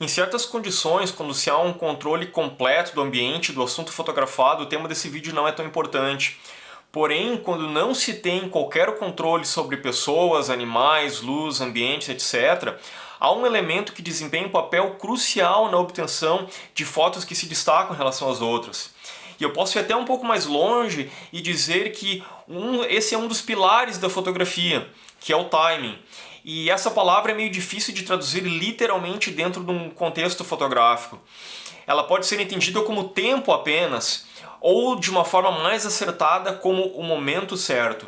Em certas condições, quando se há um controle completo do ambiente, do assunto fotografado, o tema desse vídeo não é tão importante. Porém, quando não se tem qualquer controle sobre pessoas, animais, luz, ambientes, etc., há um elemento que desempenha um papel crucial na obtenção de fotos que se destacam em relação às outras. E eu posso ir até um pouco mais longe e dizer que esse é um dos pilares da fotografia, que é o timing. E essa palavra é meio difícil de traduzir literalmente dentro de um contexto fotográfico. Ela pode ser entendida como tempo apenas, ou de uma forma mais acertada como o momento certo.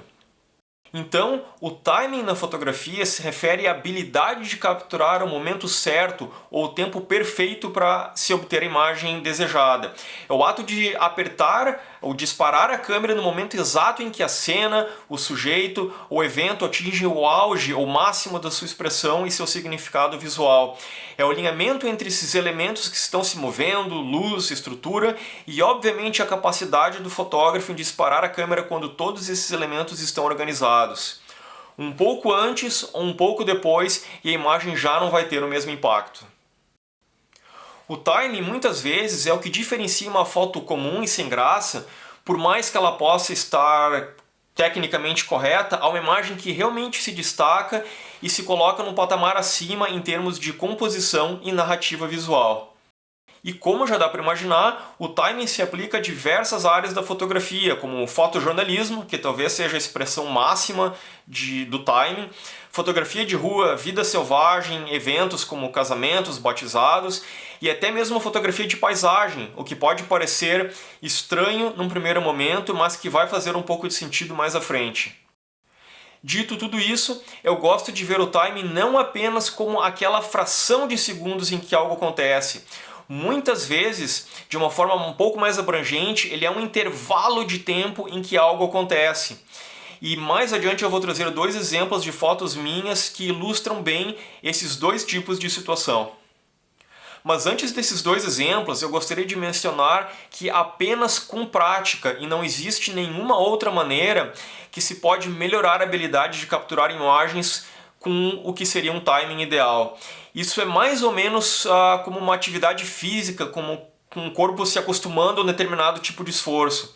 Então, o timing na fotografia se refere à habilidade de capturar o momento certo ou o tempo perfeito para se obter a imagem desejada. É o ato de apertar ou disparar a câmera no momento exato em que a cena, o sujeito ou evento atinge o auge ou máximo da sua expressão e seu significado visual. É o alinhamento entre esses elementos que estão se movendo, luz, estrutura e, obviamente, a capacidade do fotógrafo em disparar a câmera quando todos esses elementos estão organizados. Um pouco antes ou um pouco depois e a imagem já não vai ter o mesmo impacto. O timing muitas vezes é o que diferencia uma foto comum e sem graça, por mais que ela possa estar tecnicamente correta, a uma imagem que realmente se destaca e se coloca num patamar acima em termos de composição e narrativa visual. E como já dá para imaginar, o timing se aplica a diversas áreas da fotografia, como o fotojornalismo, que talvez seja a expressão máxima do timing, fotografia de rua, vida selvagem, eventos como casamentos, batizados, e até mesmo a fotografia de paisagem, o que pode parecer estranho num primeiro momento, mas que vai fazer um pouco de sentido mais à frente. Dito tudo isso, eu gosto de ver o timing não apenas como aquela fração de segundos em que algo acontece. Muitas vezes, de uma forma um pouco mais abrangente, ele é um intervalo de tempo em que algo acontece. E mais adiante eu vou trazer dois exemplos de fotos minhas que ilustram bem esses dois tipos de situação. Mas antes desses dois exemplos, eu gostaria de mencionar que apenas com prática, e não existe nenhuma outra maneira que se pode melhorar a habilidade de capturar imagens com o que seria um timing ideal. Isso é mais ou menos como uma atividade física, como com o corpo se acostumando a um determinado tipo de esforço.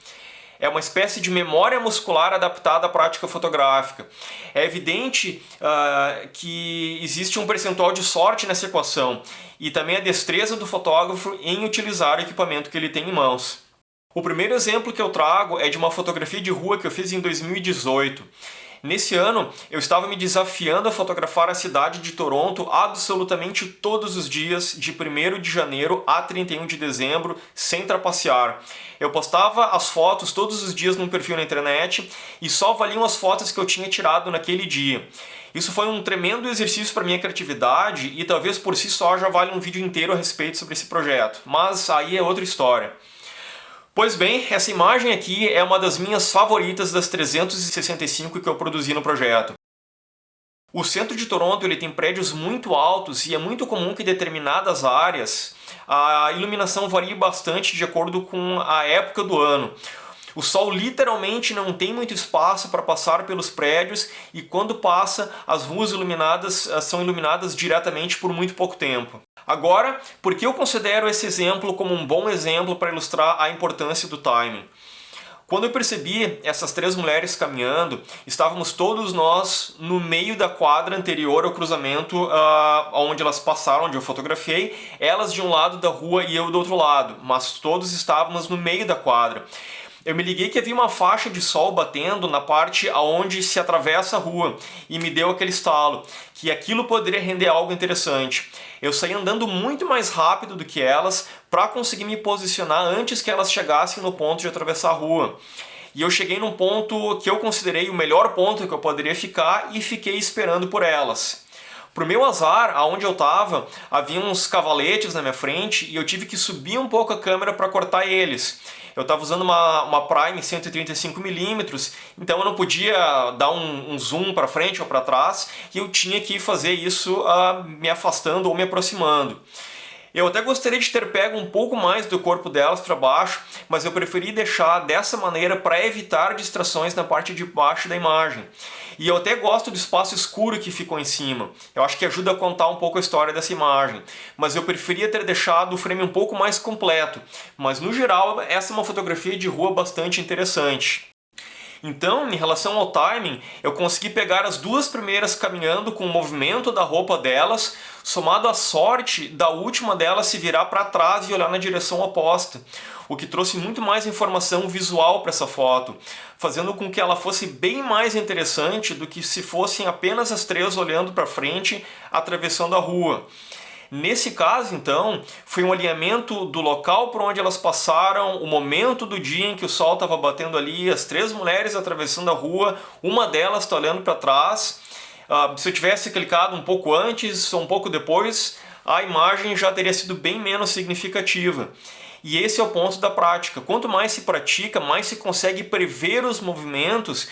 É uma espécie de memória muscular adaptada à prática fotográfica. É evidente que existe um percentual de sorte nessa equação e também a destreza do fotógrafo em utilizar o equipamento que ele tem em mãos. O primeiro exemplo que eu trago é de uma fotografia de rua que eu fiz em 2018. Nesse ano, eu estava me desafiando a fotografar a cidade de Toronto absolutamente todos os dias, de 1º de janeiro a 31 de dezembro, sem trapacear. Eu postava as fotos todos os dias num perfil na internet e só valiam as fotos que eu tinha tirado naquele dia. Isso foi um tremendo exercício para minha criatividade e talvez por si só já vale um vídeo inteiro a respeito sobre esse projeto, mas aí é outra história. Pois bem, essa imagem aqui é uma das minhas favoritas das 365 que eu produzi no projeto. O centro de Toronto ele tem prédios muito altos e é muito comum que em determinadas áreas a iluminação varie bastante de acordo com a época do ano. O sol literalmente não tem muito espaço para passar pelos prédios e quando passa, as ruas iluminadas são iluminadas diretamente por muito pouco tempo. Agora, por que eu considero esse exemplo como um bom exemplo para ilustrar a importância do timing? Quando eu percebi essas três mulheres caminhando, estávamos todos nós no meio da quadra anterior ao cruzamento onde elas passaram, onde eu fotografei, elas de um lado da rua e eu do outro lado, mas todos estávamos no meio da quadra. Eu me liguei que havia uma faixa de sol batendo na parte aonde se atravessa a rua e me deu aquele estalo, que aquilo poderia render algo interessante. Eu saí andando muito mais rápido do que elas para conseguir me posicionar antes que elas chegassem no ponto de atravessar a rua. E eu cheguei num ponto que eu considerei o melhor ponto que eu poderia ficar e fiquei esperando por elas. Pro meu azar, aonde eu estava, havia uns cavaletes na minha frente e eu tive que subir um pouco a câmera para cortar eles. Eu estava usando uma Prime 135mm, então eu não podia dar um zoom para frente ou para trás e eu tinha que fazer isso me afastando ou me aproximando. Eu até gostaria de ter pego um pouco mais do corpo delas para baixo, mas eu preferi deixar dessa maneira para evitar distrações na parte de baixo da imagem. E eu até gosto do espaço escuro que ficou em cima. Eu acho que ajuda a contar um pouco a história dessa imagem. Mas eu preferia ter deixado o frame um pouco mais completo. Mas no geral, essa é uma fotografia de rua bastante interessante. Então, em relação ao timing, eu consegui pegar as duas primeiras caminhando com o movimento da roupa delas, somado à sorte da última delas se virar para trás e olhar na direção oposta, o que trouxe muito mais informação visual para essa foto, fazendo com que ela fosse bem mais interessante do que se fossem apenas as três olhando para frente, atravessando a rua. Nesse caso, então, foi um alinhamento do local por onde elas passaram, o momento do dia em que o sol estava batendo ali, as três mulheres atravessando a rua, uma delas está olhando para trás. Se eu tivesse clicado um pouco antes ou um pouco depois, a imagem já teria sido bem menos significativa. E esse é o ponto da prática. Quanto mais se pratica, mais se consegue prever os movimentos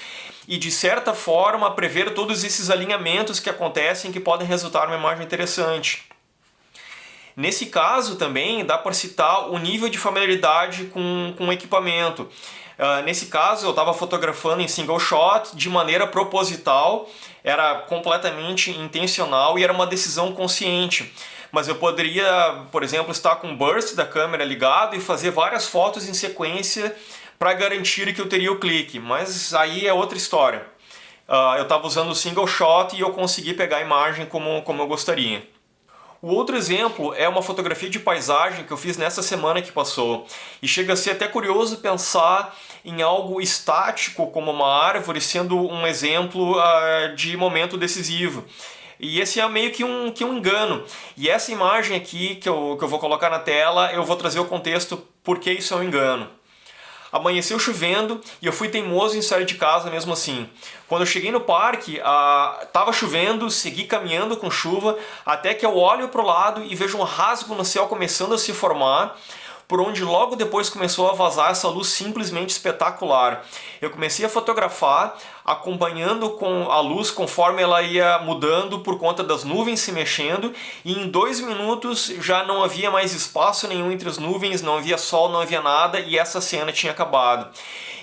e, de certa forma, prever todos esses alinhamentos que acontecem que podem resultar numa imagem interessante. Nesse caso também dá para citar o nível de familiaridade com o equipamento. Nesse caso eu estava fotografando em single shot de maneira proposital, era completamente intencional e era uma decisão consciente. Mas eu poderia, por exemplo, estar com o burst da câmera ligado e fazer várias fotos em sequência para garantir que eu teria o clique, mas aí é outra história. Eu estava usando o single shot e eu consegui pegar a imagem como eu gostaria. O outro exemplo é uma fotografia de paisagem que eu fiz nessa semana que passou. E chega a ser até curioso pensar em algo estático como uma árvore sendo um exemplo de momento decisivo. E esse é meio que um engano. E essa imagem aqui que eu vou colocar na tela, eu vou trazer o contexto por que isso é um engano. Amanheceu chovendo e eu fui teimoso em sair de casa mesmo assim. Quando eu cheguei no parque, estava chovendo, segui caminhando com chuva, até que eu olho para o lado e vejo um rasgo no céu começando a se formar, por onde logo depois começou a vazar essa luz simplesmente espetacular. Eu comecei a fotografar, acompanhando com a luz conforme ela ia mudando por conta das nuvens se mexendo, e em 2 minutos já não havia mais espaço nenhum entre as nuvens, não havia sol, não havia nada, e essa cena tinha acabado.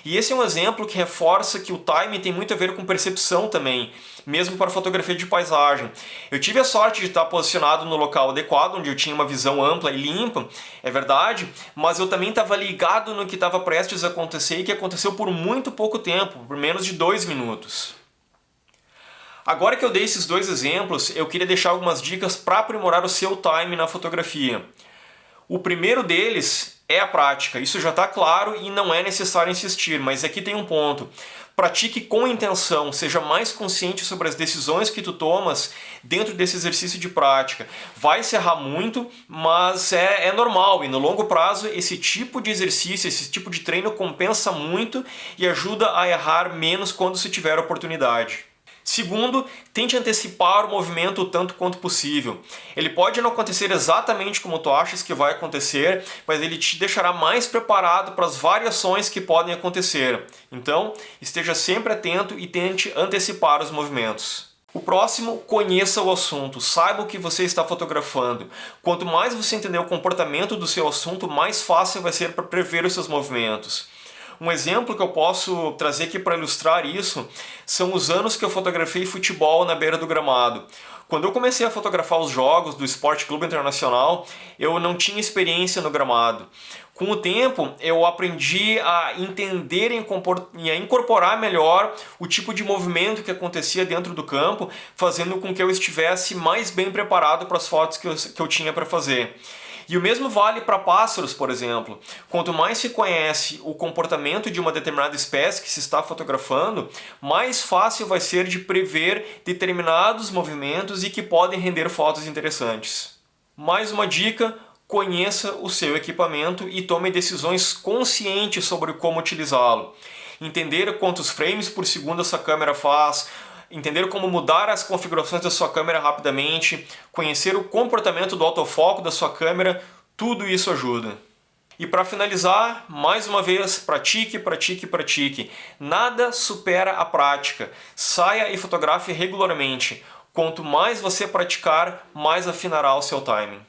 E esse é um exemplo que reforça que o time tem muito a ver com percepção também, mesmo para fotografia de paisagem. Eu tive a sorte de estar posicionado no local adequado, onde eu tinha uma visão ampla e limpa, é verdade, mas eu também estava ligado no que estava prestes a acontecer e que aconteceu por muito pouco tempo, por menos de 2 minutos. Agora que eu dei esses 2 exemplos, eu queria deixar algumas dicas para aprimorar o seu time na fotografia. O primeiro deles é a prática, isso já está claro e não é necessário insistir, mas aqui tem um ponto. Pratique com intenção, seja mais consciente sobre as decisões que tu tomas dentro desse exercício de prática. Vai se errar muito, mas é normal, e no longo prazo esse tipo de exercício, esse tipo de treino compensa muito e ajuda a errar menos quando se tiver oportunidade. Segundo, tente antecipar o movimento o tanto quanto possível. Ele pode não acontecer exatamente como tu achas que vai acontecer, mas ele te deixará mais preparado para as variações que podem acontecer. Então, esteja sempre atento e tente antecipar os movimentos. O próximo, conheça o assunto, saiba o que você está fotografando. Quanto mais você entender o comportamento do seu assunto, mais fácil vai ser para prever os seus movimentos. Um exemplo que eu posso trazer aqui para ilustrar isso são os anos que eu fotografei futebol na beira do gramado. Quando eu comecei a fotografar os jogos do Esporte Clube Internacional, eu não tinha experiência no gramado. Com o tempo, eu aprendi a entender e a incorporar melhor o tipo de movimento que acontecia dentro do campo, fazendo com que eu estivesse mais bem preparado para as fotos que eu tinha para fazer. E o mesmo vale para pássaros, por exemplo. Quanto mais se conhece o comportamento de uma determinada espécie que se está fotografando, mais fácil vai ser de prever determinados movimentos e que podem render fotos interessantes. Mais uma dica: conheça o seu equipamento e tome decisões conscientes sobre como utilizá-lo. Entender quantos frames por segundo essa câmera faz, entender como mudar as configurações da sua câmera rapidamente, conhecer o comportamento do autofoco da sua câmera, tudo isso ajuda. E para finalizar, mais uma vez, pratique, pratique, pratique. Nada supera a prática. Saia e fotografe regularmente. Quanto mais você praticar, mais afinará o seu timing.